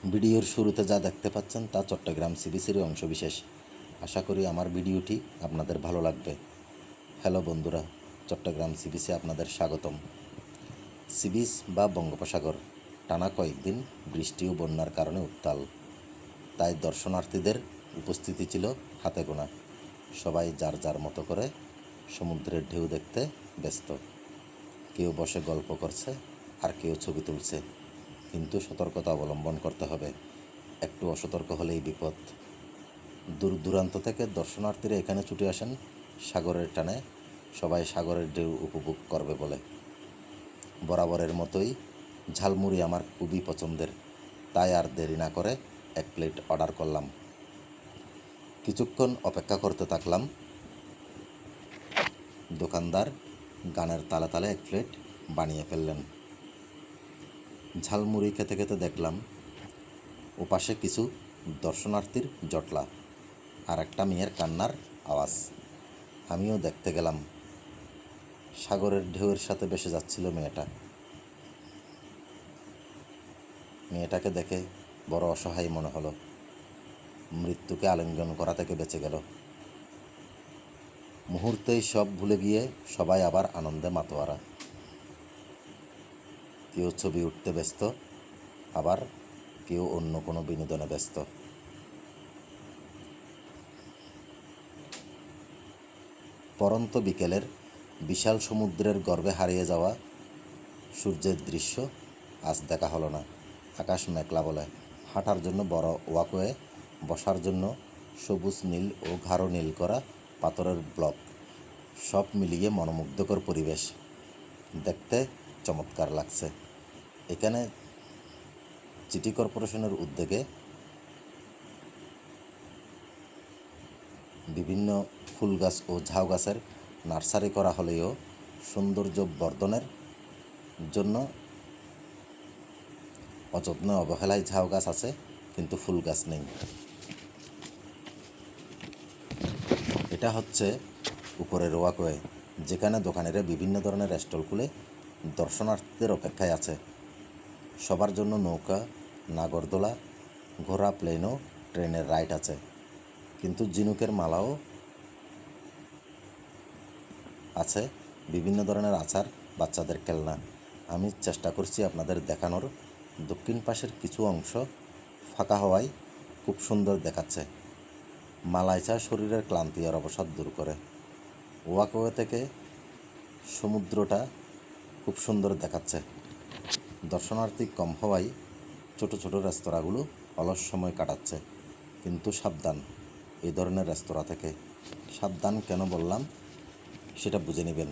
ভিডিওর শুরুতে যা দেখতে পাচ্ছেন তা চট্টগ্রাম সি বিচের অংশবিশেষ। আশা করি আমার ভিডিওটি আপনাদের ভালো লাগবে। হ্যালো বন্ধুরা, চট্টগ্রাম সি বিচে আপনাদের স্বাগতম। সি বিচ বা বঙ্গোপসাগর টানা কয়েকদিন বৃষ্টি ও বন্যার কারণে উত্তাল, তাই দর্শনার্থীদের উপস্থিতি ছিল হাতে গোনা। সবাই যার যার মতো করে সমুদ্রের ঢেউ দেখতে ব্যস্ত। কেউ বসে গল্প করছে, আর কেউ ছবি তুলছে। কিন্তু সতর্কতা অবলম্বন করতে হবে, একটু অসতর্ক হলেই বিপদ। দূর দূরান্ত থেকে দর্শনার্থীরা এখানে ছুটে আসেন সাগরের টানে, সবাই সাগরের ঢেউ উপভোগ করবে বলে। বরাবরের মতোই ঝালমুড়ি আমার খুবই পছন্দের, তাই আর দেরি না করে এক প্লেট অর্ডার করলাম। কিছুক্ষণ অপেক্ষা করতে থাকলাম। দোকানদার গানের তালে তালে এক প্লেট বানিয়ে ফেললেন। ঝালমুড়ি খেতে খেতে দেখলাম ওপাশে কিছু দর্শনার্থীর জটলা আর একটা মেয়ের কান্নার আওয়াজ। আমিও দেখতে গেলাম। সাগরের ঢেউয়ের সাথে ভেসে যাচ্ছিল মেয়েটা। মেয়েটাকে দেখে বড় অসহায় মনে হলো। মৃত্যুকে আলিঙ্গন করা থেকে বেঁচে গেল। মুহূর্তেই সব ভুলে গিয়ে সবাই আবার আনন্দে মাতোয়ারা। কেউ ছবি উঠতে ব্যস্ত, আবার কেউ অন্য কোনো বিনোদনে ব্যস্ত। পরন্ত বিকেলের বিশাল সমুদ্রের গর্ভে হারিয়ে যাওয়া সূর্যের দৃশ্য আজ দেখা হলো না। আকাশ মেঘলা বলে, হাঁটার জন্য বড় ওয়াকওয়ে, বসার জন্য সবুজ নীল ও গাঢ় নীল করা পাথরের ব্লক, সব মিলিয়ে মনোমুগ্ধকর পরিবেশ। দেখতে চমৎকার লাগছে। এখানে সিটি কর্পোরেশনের উদ্যোগে বিভিন্ন ফুল গাছ ও ঝাউ গাছের নার্সারি করা হলেও সৌন্দর্য বর্ধনের জন্য অযত্ন অবহেলায় ঝাউ গাছ আছে, কিন্তু ফুল গাছ নেই। এটা হচ্ছে উপরের ওয়াকওয়ে, যেখানে দোকানিরা বিভিন্ন ধরনের স্টল খুলে দর্শনার্থীদের অপেক্ষায় আছে। সবার জন্য নৌকা, নাগরদোলা, ঘোড়া, প্লেনও ট্রেনের রাইড আছে, কিন্তু ঝিনুকের মালাও আছে, বিভিন্ন ধরনের আচার, বাচ্চাদের খেলনা। আমি চেষ্টা করছি আপনাদের দেখানোর। দক্ষিণ পাশের কিছু অংশ ফাঁকা হওয়ায় খুব সুন্দর দেখাচ্ছে। মালাই চা শরীরের ক্লান্তি আর অবসাদ দূর করে। ওয়াকওয়ে থেকে সমুদ্রটা খুব সুন্দর দেখাচ্ছে। দর্শনার্থী কম হওয়ায় ছোট ছোট রেস্তোরাঁগুলো অলস সময় কাটাচ্ছে। কিন্তু সাবধান এই ধরনের রেস্তোরাঁ থেকে। সাবধান কেন বললাম সেটা বুঝে নেবেন।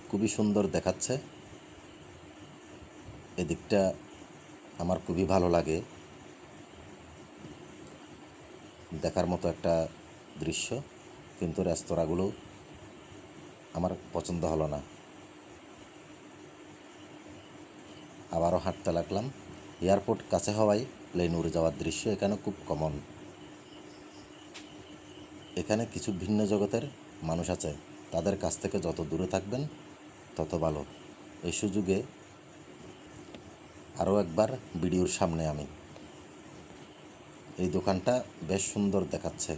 খুবই সুন্দর দেখাচ্ছে। এদিকটা আমার খুবই ভালো লাগে, দেখার মতো একটা দৃশ্য। কিন্তু রেস্তোরাঁগুলো আমার পছন্দ হলো না। আবারও হাঁটতে লাগলাম। এয়ারপোর্ট কাছে হওয়ায় প্লেন উড়ে যাওয়ার দৃশ্য এখানে খুব কমন। এখানে কিছু ভিন্ন জগতের মানুষ আছে, তাদের কাছ থেকে যত দূরে থাকবেন তত ভালো। এই সুযোগে আরও একবার ভিডিওর সামনে আমি। এই দোকানটা বেশ সুন্দর দেখাচ্ছে।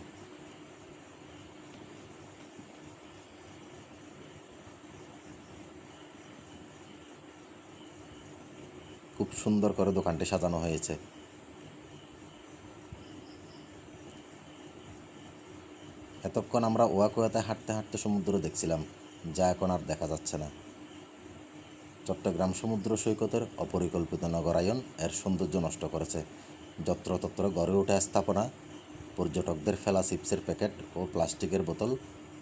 খুব সুন্দর করে দোকানটি সাজানো হয়েছে। এতক্ষণ আমরা ওয়াকওয়েতে হাঁটতে হাঁটতে সমুদ্র দেখছিলাম, যা এখন আর দেখা যাচ্ছে না। চট্টগ্রাম সমুদ্র সৈকতের অপরিকল্পিত নগরায়ন এর সৌন্দর্য নষ্ট করেছে। যত্রতত্র গড়ে ওঠা স্থাপনা, পর্যটকদের ফেলা চিপসের প্যাকেট ও প্লাস্টিকের বোতল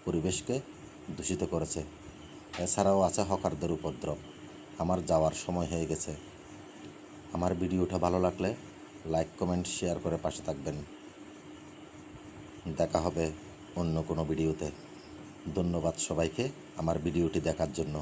পরিবেশকে দূষিত করেছে। এছাড়াও আছে হকারদের উপদ্রব। আমার যাওয়ার সময় হয়ে গেছে। আমার ভিডিওটা ভালো লাগলে লাইক, কমেন্ট, শেয়ার করে পাশে থাকবেন। দেখা হবে অন্য কোনো ভিডিওতে। ধন্যবাদ সবাইকে আমার ভিডিওটি দেখার জন্য।